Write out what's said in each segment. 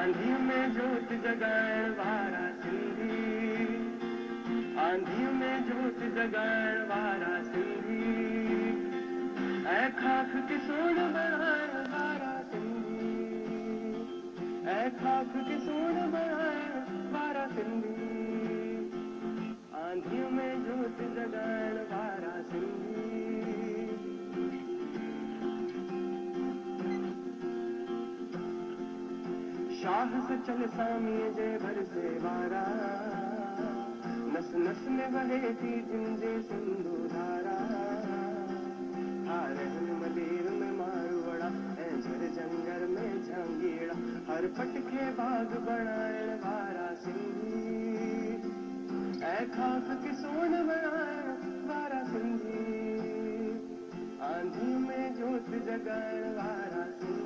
आंधी में जोत जगाएण वारा सिंधी, आंधी में जोत जगाएण वारा सिंधी, ऐ खाक की सोन बनाएण वारा सिंधी, ऐ खाक की सोन बनाएण वारा सिंधी, आंधी में जोत जगाएण वारा सिंधी। शाह सचल सामी जे भर से वारा, नस नस में बहे थी जिंदे सिंधु धारा, हारहन मलेर में मारवड़ा, झर जंगर में झांगीड़ा, हर पटके बाग बनाएण वारा सिंधी, ऐ खाक की सोन बनाएण वारा सिंधी, आंधी में जोत जगाएण वारा सिंधी।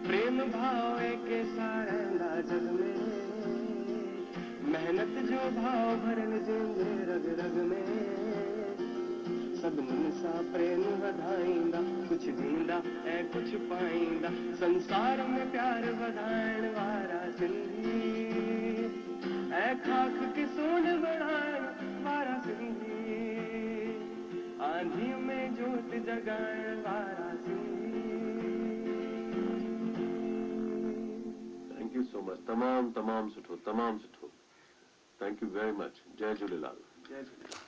प्रेम भाव के सारंगा जग में, मेहनत जो भाव भरन जेंदे रग रग में, सब मन सा प्रेम वधाईंदा, कुछ दींदा ऐ कुछ पाईंदा, संसार में प्यार वधाएण वारा सिंधी, ऐ खाक की सोन बनाएण वारा सिंधी, आंधी में जोत जगाएण वारा Sindhi. Thank you so much. तमाम सुठो, तमाम सुठो. Thank you very much. जय झूलेलाल. जय झूलेलाल.